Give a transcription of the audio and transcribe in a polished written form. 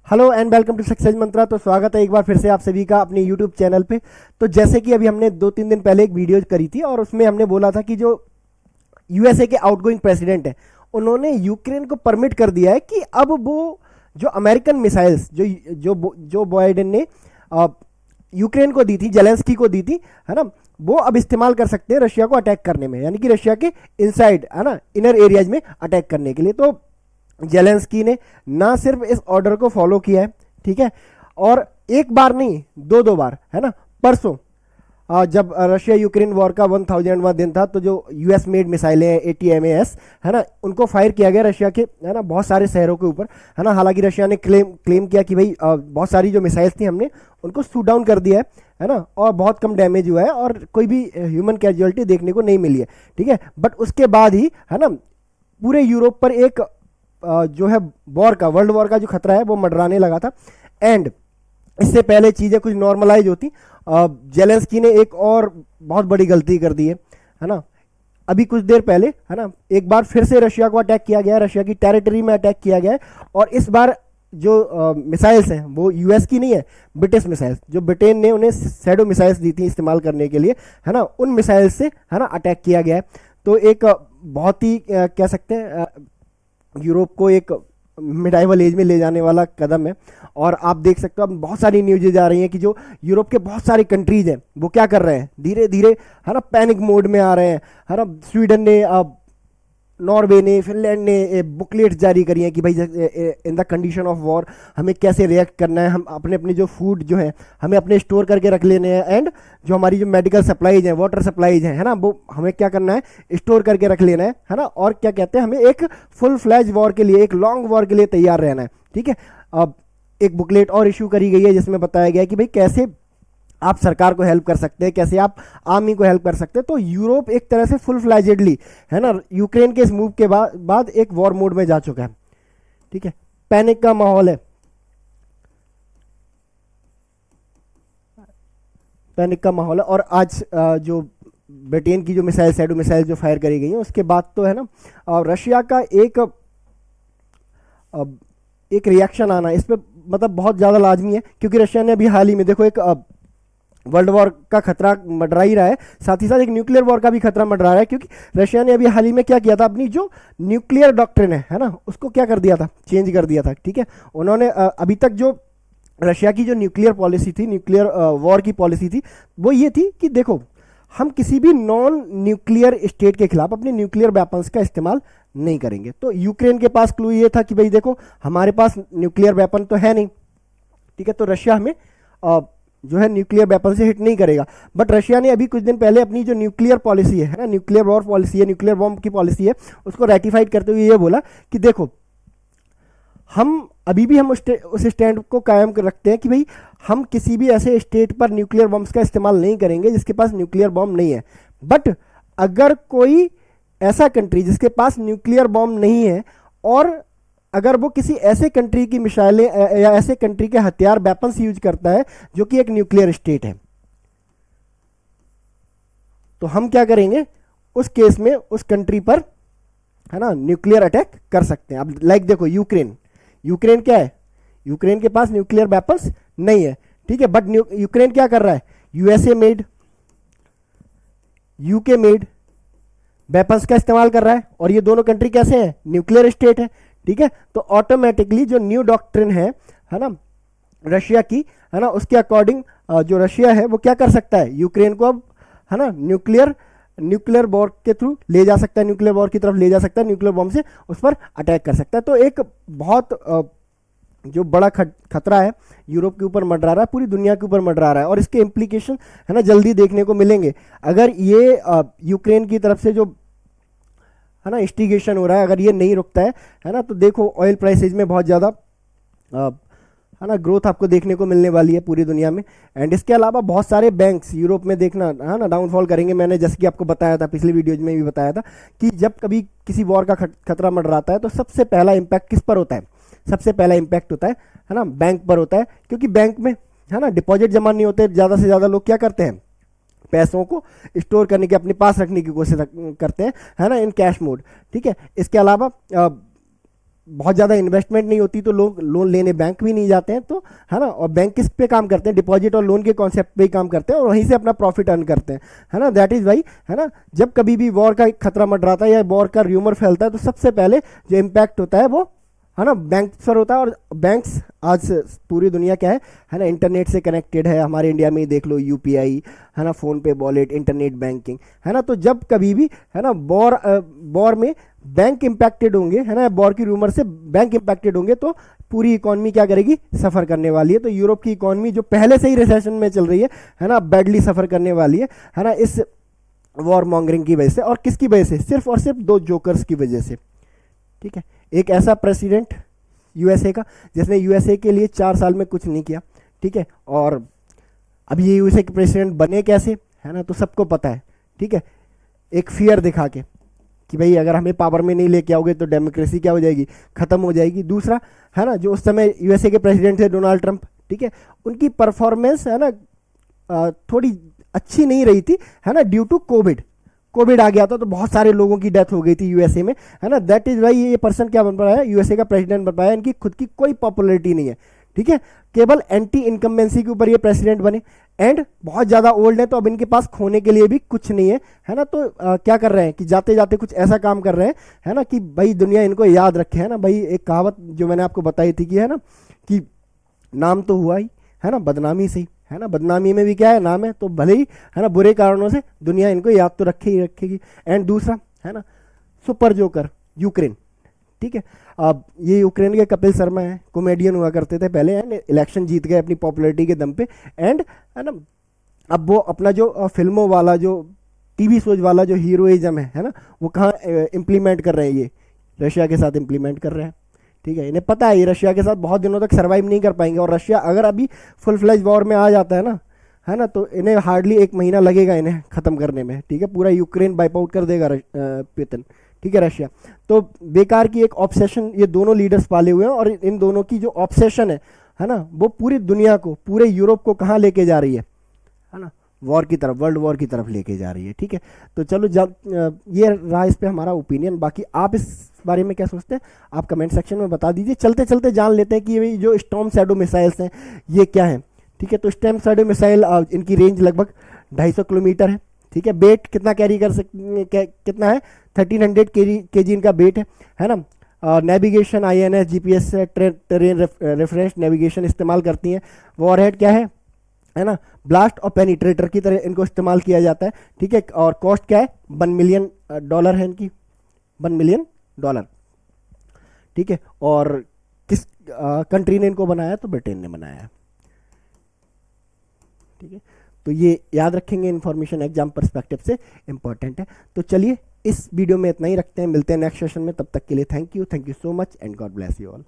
Hello and welcome to success mantra. तो स्वागत है एक बार फिर से आप सभी का अपने यूट्यूब चैनल पे। तो जैसे कि अभी हमने 2-3 दिन पहले एक वीडियो करी थी और उसमें हमने बोला था कि जो यूएसए के आउटगोइंग प्रेसिडेंट हैं उन्होंने यूक्रेन को परमिट कर दिया है कि अब वो जो अमेरिकन मिसाइल्स जो बाइडेन ने यूक्रेन को दी थी, जेलेंस्की को दी थी, है ना, वो अब इस्तेमाल कर सकते हैं रशिया को अटैक करने में, यानी कि रशिया के इनसाइड, है ना, इनर एरियाज में अटैक करने के लिए। तो जेलेंस्की ने ना सिर्फ इस ऑर्डर को फॉलो किया है, ठीक है, और एक बार नहीं, दो दो बार, है ना। परसों जब रशिया यूक्रेन वॉर का 1000वां दिन था तो जो यूएस मेड मिसाइलें हैं ATMAS, है ना, उनको फायर किया गया रशिया के, है ना, बहुत सारे शहरों के ऊपर, है ना। हालांकि रशिया ने क्लेम किया कि भाई बहुत सारी जो मिसाइल्स थी हमने उनको शूट डाउन कर दिया है ना, और बहुत कम डैमेज हुआ है और कोई भी ह्यूमन कैजुअलिटी देखने को नहीं मिली है, ठीक है। बट उसके बाद ही, है ना, पूरे यूरोप पर एक जो है वर्ल्ड वॉर का जो खतरा है वो मंडराने लगा था। एंड इससे पहले चीज़ें कुछ नॉर्मलाइज होती, जेलेंस्की ने एक और बहुत बड़ी गलती कर दी है ना। अभी कुछ देर पहले, है ना, एक बार फिर से रशिया को अटैक किया गया, रशिया की टेरिटरी में अटैक किया गया है, और इस बार जो मिसाइल्स हैं वो यूएस की नहीं है, ब्रिटिश मिसाइल्स, जो ब्रिटेन ने उन्हें शैडो मिसाइल्स दी थी इस्तेमाल करने के लिए, है ना, उन मिसाइल्स से, है ना, अटैक किया गया है। तो एक बहुत ही कह सकते हैं यूरोप को एक मिडाइवल एज में ले जाने वाला कदम है। और आप देख सकते हो अब बहुत सारी न्यूज़ेज आ रही हैं कि जो यूरोप के बहुत सारे कंट्रीज हैं वो क्या कर रहे हैं, धीरे धीरे, है ना, पैनिक मोड में आ रहे हैं, है ना। स्वीडन ने, नॉर्वे ने, फिनलैंड ने बुकलेट्स जारी करी हैं कि भाई in the condition of war हमें कैसे रिएक्ट करना है, हम अपने अपने जो फूड जो है हमें अपने स्टोर करके रख लेने हैं, एंड जो हमारी जो मेडिकल सप्लाईज हैं, वाटर सप्लाईज हैं, है ना, वो हमें क्या करना है, स्टोर करके रख लेना है ना। और क्या कहते हैं, हमें एक फुल फ्लैज वॉर के लिए, एक लॉन्ग वॉर के लिए तैयार रहना है, ठीक है। अब एक बुकलेट और इशू करी गई है जिसमें बताया गया है कि भाई कैसे आप सरकार को हेल्प कर सकते हैं, कैसे आप आर्मी को हेल्प कर सकते हैं। तो यूरोप एक तरह से फुल फ्लैजेडली, है ना, यूक्रेन के इस मूव के बाद एक वॉर मोड में जा चुका है, ठीक है। पैनिक का माहौल है, पैनिक का माहौल है। और आज जो ब्रिटेन की जो मिसाइल, शैडो मिसाइल जो फायर करी गई है उसके बाद तो, है ना, रशिया का एक रिएक्शन आना इस पर मतलब बहुत ज़्यादा लाजमी है, क्योंकि रशिया ने अभी हाल ही में देखो एक वर्ल्ड वॉर का खतरा मंडरा ही रहा है, साथ ही साथ एक न्यूक्लियर वॉर का भी खतरा मंडरा रहा है, क्योंकि रशिया ने अभी हाल ही में क्या किया था, अपनी जो न्यूक्लियर डॉक्ट्रिन है ना, उसको क्या कर दिया था, चेंज कर दिया था, ठीक है। उन्होंने अभी तक जो रशिया की जो न्यूक्लियर पॉलिसी थी, न्यूक्लियर वॉर की पॉलिसी थी, वो ये थी कि देखो हम किसी भी नॉन न्यूक्लियर स्टेट के खिलाफ अपने न्यूक्लियर वेपन्स का इस्तेमाल नहीं करेंगे। तो यूक्रेन के पास क्लू ये था कि भाई देखो हमारे पास न्यूक्लियर वेपन तो है नहीं, ठीक है, तो रशिया हमें जो है न्यूक्लियर वेपन से हिट नहीं करेगा। बट रशिया ने अभी कुछ दिन पहले अपनी जो न्यूक्लियर पॉलिसी है ना, न्यूक्लियर वॉर पॉलिसी है, न्यूक्लियर बॉम्ब की पॉलिसी है, उसको रेटिफाइड करते हुए ये बोला कि देखो हम अभी भी हम उस स्टैंड को कायम कर रखते हैं कि भाई हम किसी भी ऐसे स्टेट पर न्यूक्लियर बॉम्ब्स का इस्तेमाल नहीं करेंगे जिसके पास न्यूक्लियर बॉम्ब नहीं है। बट अगर कोई ऐसा कंट्री जिसके पास न्यूक्लियर बॉम्ब नहीं है और अगर वो किसी ऐसे कंट्री की मिसाइलें या ऐसे कंट्री के हथियार वेपन्स यूज करता है जो कि एक न्यूक्लियर स्टेट है, तो हम क्या करेंगे उस केस में, उस कंट्री पर, है ना, न्यूक्लियर अटैक कर सकते हैं। अब लाइक देखो यूक्रेन क्या है, यूक्रेन के पास न्यूक्लियर वेपन्स नहीं है, ठीक है, बट यूक्रेन क्या कर रहा है, USA made, UK made weapons का इस्तेमाल कर रहा है, और ये दोनों कंट्री कैसे हैं, न्यूक्लियर स्टेट है, ठीक है। तो ऑटोमेटिकली जो न्यू डॉक्ट्रिन है ना, रशिया की, है ना, उसके अकॉर्डिंग जो रशिया है वो क्या कर सकता है, यूक्रेन को अब, है ना, न्यूक्लियर वॉर के थ्रू ले जा सकता है, न्यूक्लियर वॉर की तरफ ले जा सकता है, न्यूक्लियर बॉम्ब से उस पर अटैक कर सकता है। तो एक बहुत जो बड़ा खतरा है यूरोप के ऊपर मंडरा रहा है, पूरी दुनिया के ऊपर मंडरा रहा है, और इसके इम्प्लीकेशन, है ना, जल्दी देखने को मिलेंगे। अगर ये यूक्रेन की तरफ से जो, है ना, इंस्टिगेशन हो रहा है, अगर ये नहीं रुकता है ना, तो देखो ऑयल प्राइसेज में बहुत ज़्यादा, है ना, ग्रोथ आपको देखने को मिलने वाली है पूरी दुनिया में। एंड इसके अलावा बहुत सारे बैंक्स यूरोप में देखना, है ना, डाउनफॉल करेंगे। मैंने जैसे कि आपको बताया था, पिछली वीडियोज में भी बताया था कि जब कभी किसी वॉर का खतरा मंडराता है तो सबसे पहला इम्पैक्ट किस पर होता है, सबसे पहला इम्पैक्ट होता है ना, बैंक पर होता है, क्योंकि बैंक में, है ना, डिपॉजिट जमा नहीं होते, ज़्यादा से ज़्यादा लोग क्या करते हैं, पैसों को स्टोर करने की, अपने पास रखने की कोशिश करते हैं, है ना, इन कैश मोड, ठीक है। इसके अलावा बहुत ज़्यादा इन्वेस्टमेंट नहीं होती तो लोग लोन लेने बैंक भी नहीं जाते हैं, तो है ना। और बैंक किस पे काम करते हैं, डिपॉजिट और लोन के कॉन्सेप्ट पे ही काम करते हैं और वहीं से अपना प्रॉफिट अर्न करते हैं, है ना। दैट इज़ वाई, है ना, जब कभी भी वॉर का खतरा मंडराता है या वॉर का र्यूमर फैलता है तो सबसे पहले जो इम्पैक्ट होता है वो, है ना, बैंक्स पर होता है। और बैंक्स आज पूरी दुनिया क्या है ना, इंटरनेट से कनेक्टेड है। हमारे इंडिया में ही देख लो, यूपीआई, है ना, फ़ोन पे, वॉलेट, इंटरनेट बैंकिंग, है ना। तो जब कभी भी, है ना, वॉर में बैंक इम्पैक्टेड होंगे, है ना, वॉर की रूमर से बैंक इम्पैक्टेड होंगे तो पूरी इकॉनमी क्या करेगी, सफ़र करने वाली है। तो यूरोप की इकॉनमी जो पहले से ही रिसेशन में चल रही है ना, बैडली सफ़र करने वाली है ना, इस वॉर मॉन्गरिंग की वजह से। और किसकी वजह से, सिर्फ और सिर्फ दो जोकर्स की वजह से, ठीक है। एक ऐसा प्रेसिडेंट यूएसए का जिसने यूएसए के लिए 4 साल में कुछ नहीं किया, ठीक है। और अब ये यूएसए के प्रेसिडेंट बने कैसे, है ना, तो सबको पता है, ठीक है। एक फियर दिखा के कि भाई अगर हमें पावर में नहीं लेके आओगे तो डेमोक्रेसी क्या हो जाएगी, ख़त्म हो जाएगी। दूसरा, है ना, जो उस समय यूएसए के प्रेसिडेंट थे डोनाल्ड ट्रंप, ठीक है, उनकी परफॉर्मेंस, है ना, थोड़ी अच्छी नहीं रही थी, है ना, ड्यू टू कोविड आ गया था तो बहुत सारे लोगों की डेथ हो गई थी यूएसए में, है ना। दैट इज वाई ये पर्सन क्या बन पाया है, यूएसए का प्रेसिडेंट बन पाया। इनकी खुद की कोई पॉपुलैरिटी नहीं है, ठीक है, केवल एंटी इनकम्बेंसी के ऊपर ये प्रेसिडेंट बने। एंड बहुत ज़्यादा ओल्ड है तो अब इनके पास खोने के लिए भी कुछ नहीं है ना। तो क्या कर रहे हैं कि जाते जाते कुछ ऐसा काम कर रहे हैं, है ना, कि भाई दुनिया इनको याद रखे, है ना। भाई एक कहावत जो मैंने आपको बताई थी कि, है ना, कि नाम तो हुआ ही, है ना, बदनामी से ही, है ना। बदनामी में भी क्या है, नाम है, तो भले ही, है ना, बुरे कारणों से दुनिया इनको याद तो रखे ही रखेगी। एंड दूसरा, है ना, सुपर जोकर यूक्रेन, ठीक है। अब ये यूक्रेन के कपिल शर्मा हैं, कॉमेडियन हुआ करते थे पहले, एंड इलेक्शन जीत गए अपनी पॉपुलैरिटी के दम पे। एंड, है ना, अब वो अपना जो फिल्मों वाला, जो टीवी शोज वाला जो हीरोइज्म है ना, वो कहाँ इम्प्लीमेंट कर रहे हैं, ये रशिया के साथ इम्प्लीमेंट कर रहे हैं, ठीक है। इन्हें पता है ये रशिया के साथ बहुत दिनों तक सर्वाइव नहीं कर पाएंगे। और रशिया अगर अभी फुल फ्लैज वॉर में आ जाता है ना, तो इन्हें हार्डली 1 महीना लगेगा इन्हें ख़त्म करने में, ठीक है। पूरा यूक्रेन वाइप आउट कर देगा पुतिन, ठीक है, रशिया। तो बेकार की एक ऑब्सेशन ये दोनों लीडर्स पाले हुए हैं और इन दोनों की जो ऑब्सेशन है ना, वो पूरी दुनिया को, पूरे यूरोप को कहाँ लेके जा रही है ना, वॉर की तरफ, वर्ल्ड वॉर की तरफ लेके जा रही है, ठीक है। तो चलो, जब ये रहा इस पे हमारा ओपिनियन। बाकी आप इस बारे में क्या सोचते हैं, आप कमेंट सेक्शन में बता दीजिए। चलते चलते जान लेते हैं कि ये जो स्टॉर्म शैडो मिसाइल्स हैं ये क्या हैं, ठीक है। तो स्टॉर्म शैडो मिसाइल, इनकी रेंज लगभग 250 किलोमीटर है, ठीक है। वेट कितना कैरी कर सकते, कितना है, 1300 केजी इनका वेट है ना। Navigation INS GPS terrain reference navigation इस्तेमाल करती हैं। वॉरहेड क्या है ना, ब्लास्ट और पेनिट्रेटर की तरह इनको इस्तेमाल किया जाता है, ठीक है। और कॉस्ट क्या है, $1 मिलियन है इनकी, $1 मिलियन, ठीक है। और किस कंट्री ने इनको बनाया, तो ब्रिटेन ने बनाया है, ठीक है। तो ये याद रखेंगे, इन्फॉर्मेशन एग्जाम पर्सपेक्टिव से इंपॉर्टेंट है। तो चलिए इस वीडियो में इतना ही रखते हैं, मिलते हैं नेक्स्ट सेशन में। तब तक के लिए thank you so much and God bless you all.